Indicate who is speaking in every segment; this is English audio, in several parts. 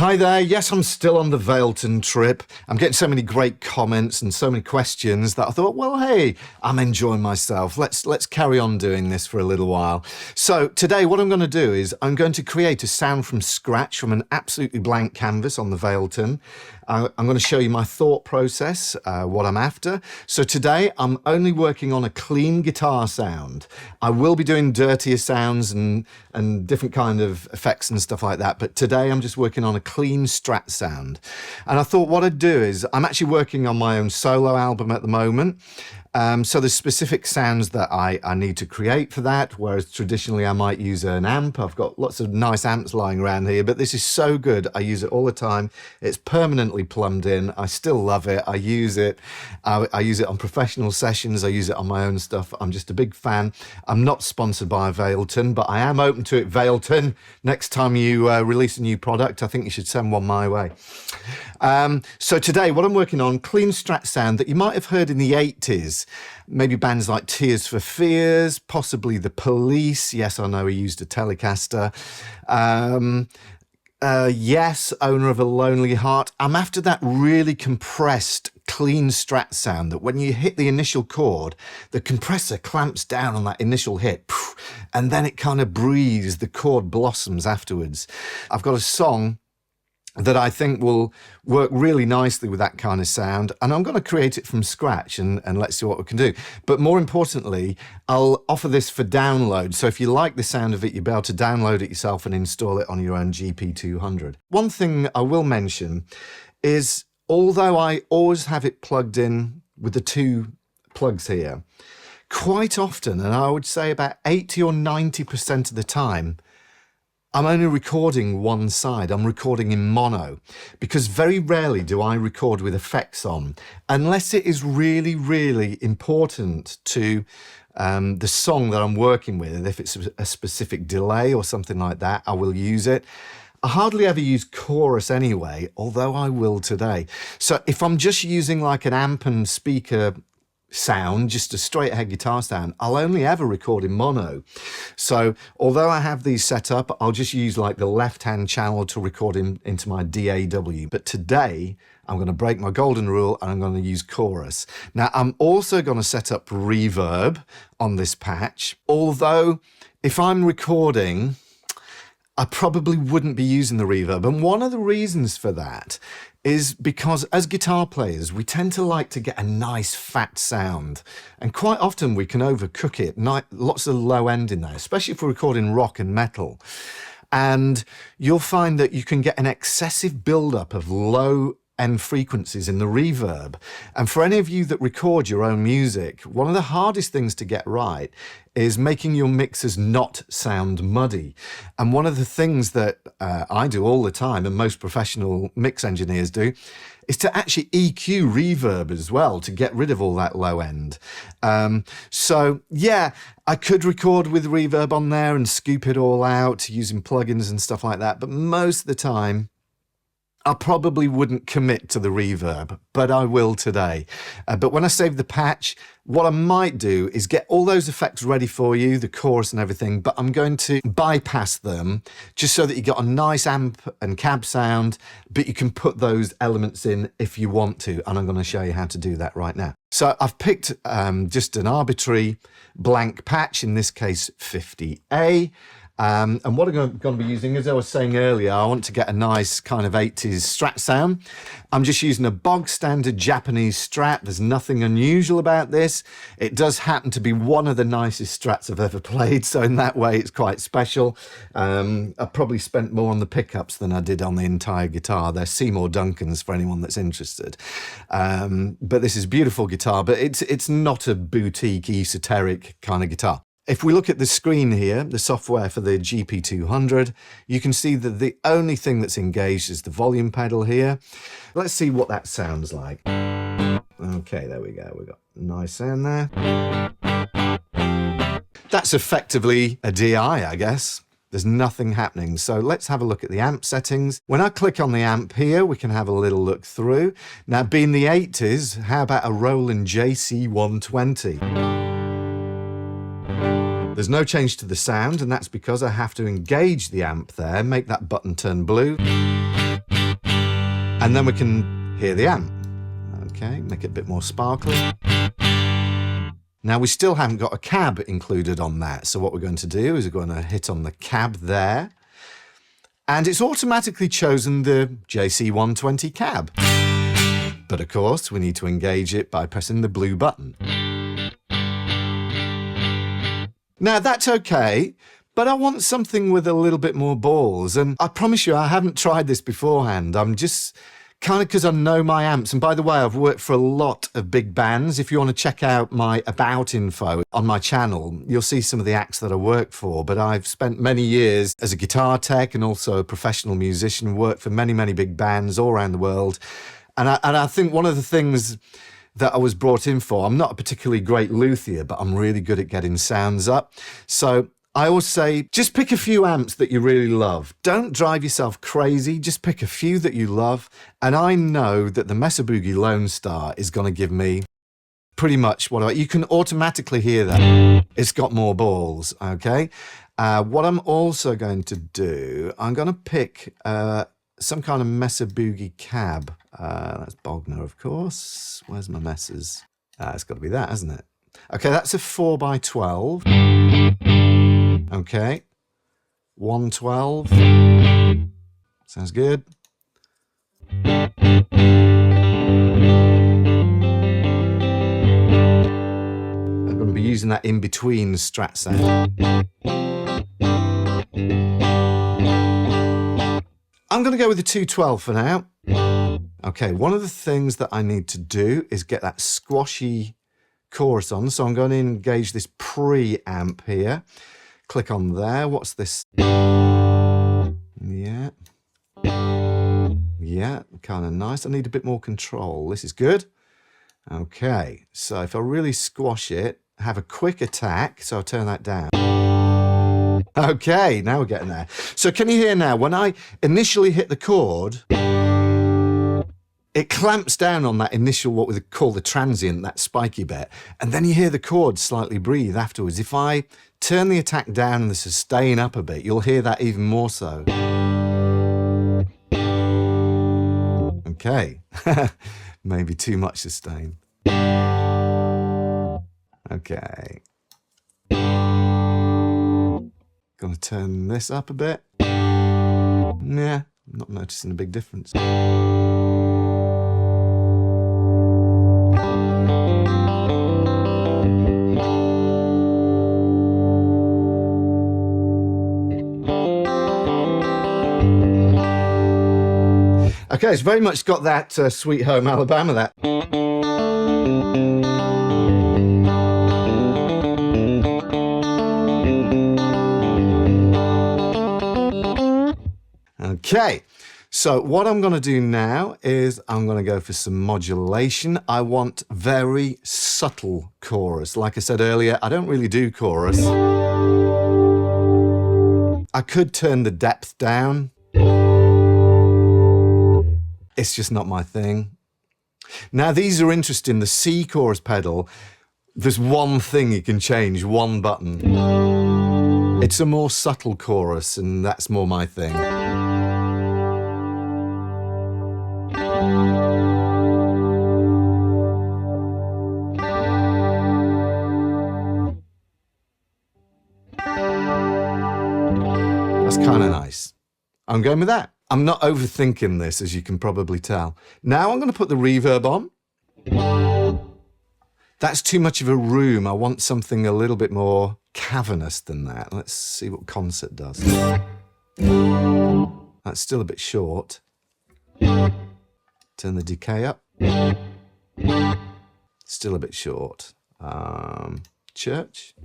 Speaker 1: Hi there, yes, I'm still on the Valeton trip. I'm getting so many great comments and so many questions that I thought, well, hey, I'm enjoying myself. Let's carry on doing this for a little while. So today what I'm going to do is I'm going to create a sound from scratch from an absolutely blank canvas on the Valeton. I'm going to show you my thought process, what I'm after. So today I'm only working on a clean guitar sound. I will be doing dirtier sounds and different kind of effects and stuff like that, but today I'm just working on a clean Strat sound. And I thought what I'd do is, I'm actually working on my own solo album at the moment. So there's specific sounds that I need to create for that, whereas traditionally I might use an amp. I've got lots of nice amps lying around here, but this is so good. I use it all the time. It's permanently plumbed in. I still love it. I use it. I use it on professional sessions. I use it on my own stuff. I'm just a big fan. I'm not sponsored by Valeton, but I am open to it. Valeton, next time you release a new product, I think you should send one my way. So today what I'm working on, clean Strat sound that you might have heard in the 80s. Maybe bands like Tears for Fears, possibly The Police. Yes, I know he used a Telecaster. Yes, Owner of a Lonely Heart. I'm after that really compressed, clean Strat sound that when you hit the initial chord, the compressor clamps down on that initial hit, and then it kind of breathes, the chord blossoms afterwards. I've got a song that I think will work really nicely with that kind of sound, and I'm going to create it from scratch and let's see what we can do. But more importantly, I'll offer this for download, so if you like the sound of it, you'll be able to download it yourself and install it on your own GP200. One thing I will mention is, although I always have it plugged in with the two plugs here, quite often, and I would say about 80 or 90% of the time, I'm only recording one side. I'm recording in mono, because very rarely do I record with effects on, unless it is really, really important to the song that I'm working with. If it's a specific delay or something like that, I will use it. I hardly ever use chorus anyway, although I will today. So if I'm just using like an amp and speaker sound, just a straight ahead guitar sound, I'll only ever record in mono. So although I have these set up, I'll just use like the left hand channel to record into my DAW. But today I'm going to break my golden rule and I'm going to use chorus. Now I'm also going to set up reverb on this patch, although if I'm recording, I probably wouldn't be using the reverb. And one of the reasons for that is because as guitar players, we tend to like to get a nice fat sound. And quite often we can overcook it, lots of low end in there, especially if we're recording rock and metal. And you'll find that you can get an excessive buildup of low end frequencies in the reverb. And for any of you that record your own music, one of the hardest things to get right is making your mixers not sound muddy. And one of the things that I do all the time, and most professional mix engineers do, is to actually EQ reverb as well, to get rid of all that low end. So yeah, I could record with reverb on there and scoop it all out using plugins and stuff like that, but most of the time I probably wouldn't commit to the reverb, but I will today. But when I save the patch, what I might do is get all those effects ready for you, the chorus and everything, but I'm going to bypass them just so that you got a nice amp and cab sound, but you can put those elements in if you want to, and I'm going to show you how to do that right now. So I've picked just an arbitrary blank patch, in this case 50A. And what I'm going to be using, as I was saying earlier, I want to get a nice kind of 80s Strat sound. I'm just using a bog standard Japanese Strat. There's nothing unusual about this. It does happen to be one of the nicest Strats I've ever played, so in that way it's quite special. I've probably spent more on the pickups than I did on the entire guitar. They're Seymour Duncans for anyone that's interested. But this is a beautiful guitar, but it's not a boutique, esoteric kind of guitar. If we look at the screen here, the software for the GP200, you can see that the only thing that's engaged is the volume pedal here. Let's see what that sounds like. Okay, there we go. We've got a nice sound there. That's effectively a DI, I guess. There's nothing happening. So let's have a look at the amp settings. When I click on the amp here, we can have a little look through. Now, being the 80s, how about a Roland JC120? There's no change to the sound, and that's because I have to engage the amp there, make that button turn blue. And then we can hear the amp. Okay, make it a bit more sparkly. Now we still haven't got a cab included on that. So what we're going to do is we're going to hit on the cab there. And it's automatically chosen the JC120 cab. But of course, we need to engage it by pressing the blue button. Now that's okay, but I want something with a little bit more balls. And I promise you, I haven't tried this beforehand. I'm just kind of because I know my amps. And by the way, I've worked for a lot of big bands. If you want to check out my about info on my channel, you'll see some of the acts that I work for. But I've spent many years as a guitar tech and also a professional musician, worked for many, many big bands all around the world. And I think one of the things that I was brought in for, I'm not a particularly great luthier, but I'm really good at getting sounds up. So I always say, just pick a few amps that you really love. Don't drive yourself crazy. Just pick a few that you love. And I know that the Mesa Boogie Lone Star is going to give me pretty much what you can automatically hear that. It's got more balls, okay? What I'm also going to do, I'm going to pick some kind of Mesa Boogie cab. That's Bogner, of course. Where's my Messas? It's got to be that, hasn't it? Okay, that's a 4x12. Okay, 112. Sounds good. I'm going to be using that in between Strat sound. I'm going to go with the 212 for now. Okay, one of the things that I need to do is get that squashy chorus on. So I'm going to engage this preamp here. Click on there. What's this? Yeah. Yeah, kind of nice. I need a bit more control. This is good. Okay, so if I really squash it, have a quick attack. So I'll turn that down. Okay, now we're getting there. So can you hear now? When I initially hit the chord, it clamps down on that initial, what we call the transient, that spiky bit. And then you hear the chord slightly breathe afterwards. If I turn the attack down and the sustain up a bit, you'll hear that even more so. Okay, maybe too much sustain. Okay. Gonna turn this up a bit. Yeah, not noticing a big difference. Okay, it's very much got that Sweet Home Alabama, that. Okay, so what I'm going to do now is I'm going to go for some modulation. I want very subtle chorus. Like I said earlier, I don't really do chorus. I could turn the depth down. It's just not my thing. Now, these are interesting. The C chorus pedal, there's one thing you can change, one button. It's a more subtle chorus, and that's more my thing. That's kind of nice. I'm going with that. I'm not overthinking this, as you can probably tell. Now I'm going to put the reverb on. That's too much of a room. I want something a little bit more cavernous than that. Let's see what concert does. That's still a bit short. Turn the decay up. Still a bit short. Church.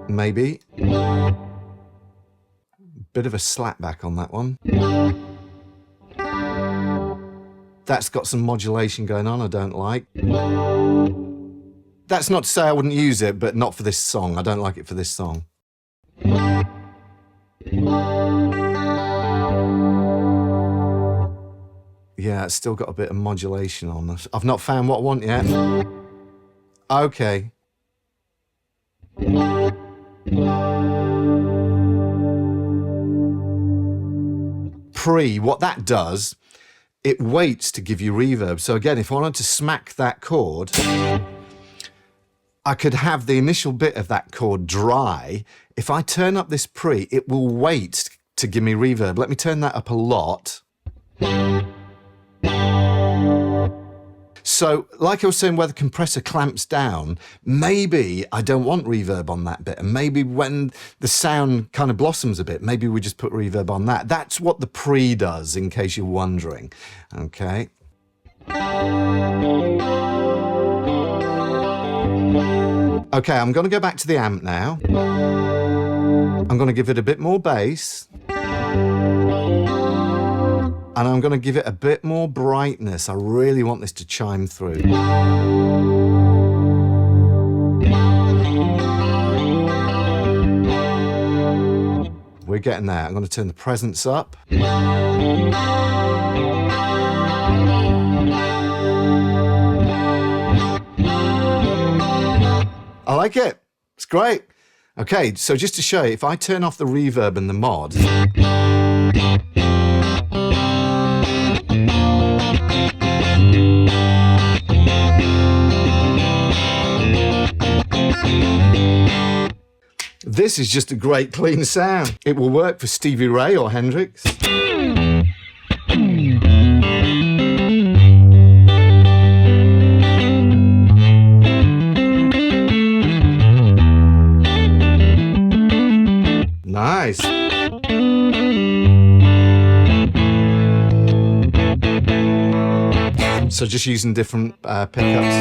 Speaker 1: Maybe. Bit of a slap back on that one. That's got some modulation going on I don't like. That's not to say I wouldn't use it, but not for this song. I don't like it for this song. Yeah, it's still got a bit of modulation on this. I've not found what I want yet. Okay. pre, what that does, it waits to give you reverb. So again, if I wanted to smack that chord, I could have the initial bit of that chord dry. If I turn up this pre, it will wait to give me reverb. Let me turn that up a lot. So, like I was saying, where the compressor clamps down, maybe I don't want reverb on that bit. And maybe when the sound kind of blossoms a bit, maybe we just put reverb on that. That's what the pre does, in case you're wondering. Okay. Okay, I'm going to go back to the amp now. I'm going to give it a bit more bass. And I'm going to give it a bit more brightness. I really want this to chime through. We're getting there. I'm going to turn the presence up. I like it. It's great. Okay, so just to show you, if I turn off the reverb and the mod, this is just a great clean sound. It will work for Stevie Ray or Hendrix. Nice. So just using different pickups.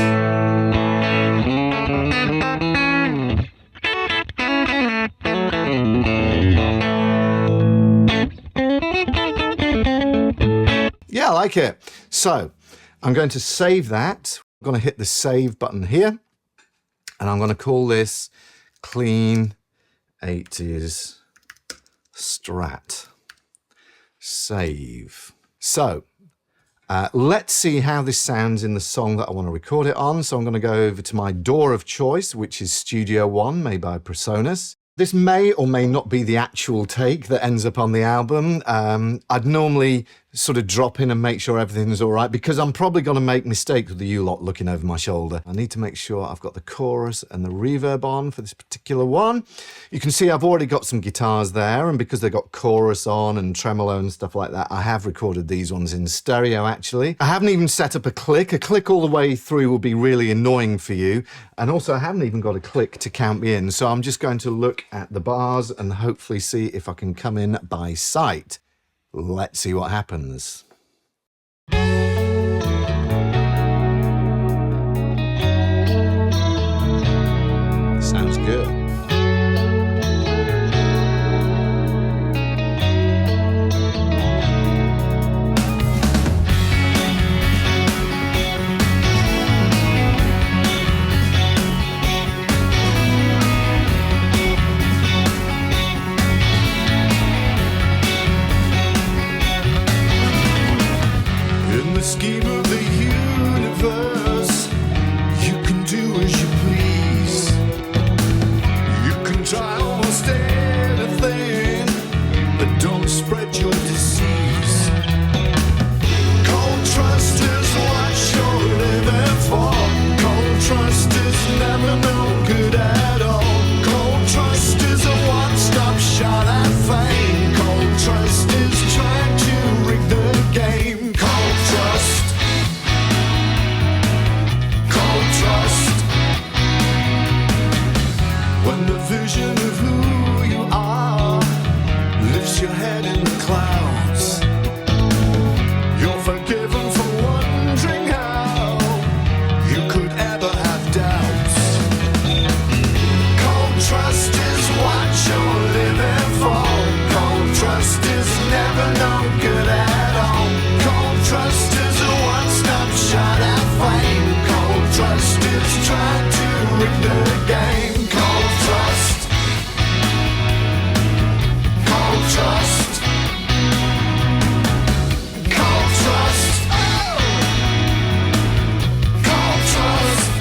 Speaker 1: Yeah, I like it. So I'm going to save that. I'm going to hit the save button here, and I'm going to call this Clean 80s Strat. Save. So let's see how this sounds in the song that I want to record it on. So I'm going to go over to my DAW of choice, which is Studio One, made by Presonus. This may or may not be the actual take that ends up on the album. I'd normally sort of drop in and make sure everything's all right, because I'm probably going to make mistakes with you lot looking over my shoulder. I need to make sure I've got the chorus and the reverb on for this particular one. You can see I've already got some guitars there, and because they've got chorus on and tremolo and stuff like that, I have recorded these ones in stereo actually. I haven't even set up a click. A click all the way through will be really annoying for you. And also I haven't even got a click to count me in. So I'm just going to look at the bars and hopefully see if I can come in by sight. Let's see what happens. Sounds good.
Speaker 2: In the scheme of the universe, you can do as you please. You can try almost anything, but don't spread your disease. Cold trust is what you're living for. Cold trust is never no good at all. Cold trust is a one-stop shot at fame. Cold trust is trying to rig the game. Cold trust. Cold trust. When the vision of who you are lifts your head in the clouds, you're forgiven for wondering how you could ever have doubts. Cold trust is what you're living for. Cold trust is never no good at all. Cold trust is a one-stop shot at fame. Cold trust is trying to rig the game. Cold trust. Cold trust. Cold trust. Cold trust.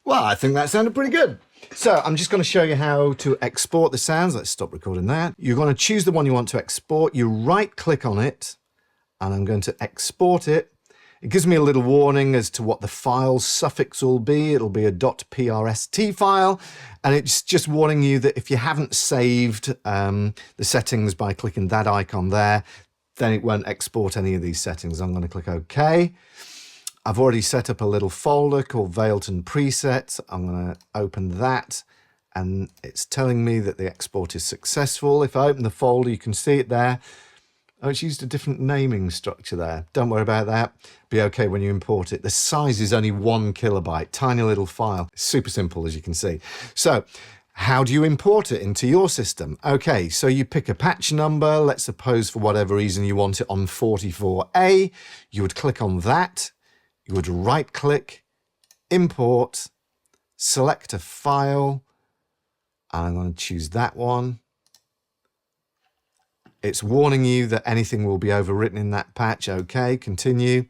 Speaker 1: Well, I think that sounded pretty good. So I'm just going to show you how to export the sounds. Let's stop recording that. You're going to choose the one you want to export. You right click on it and I'm going to export it. It gives me a little warning as to what the file suffix will be. It'll be a .prst file, and it's just warning you that if you haven't saved the settings by clicking that icon there, then it won't export any of these settings. I'm going to click OK. I've already set up a little folder called Valeton Presets. I'm going to open that, and it's telling me that the export is successful. If I open the folder, you can see it there. Oh, it's used a different naming structure there. Don't worry about that. Be okay when you import it. The size is only 1 kilobyte, tiny little file. Super simple, as you can see. So how do you import it into your system? Okay, so you pick a patch number. Let's suppose for whatever reason you want it on 44A. You would click on that. You would right click, import, select a file. I'm going to choose that one. It's warning you that anything will be overwritten in that patch. Okay, continue.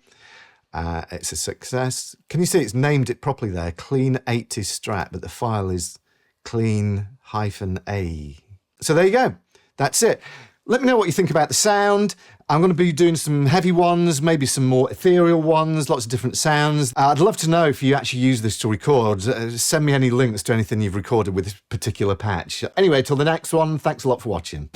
Speaker 1: It's a success. Can you see it's named it properly there? Clean 80 Strat, but the file is clean-a. So there you go. That's it. Let me know what you think about the sound. I'm going to be doing some heavy ones, maybe some more ethereal ones, lots of different sounds. I'd love to know if you actually use this to record. Send me any links to anything you've recorded with this particular patch. Anyway, till the next one, thanks a lot for watching.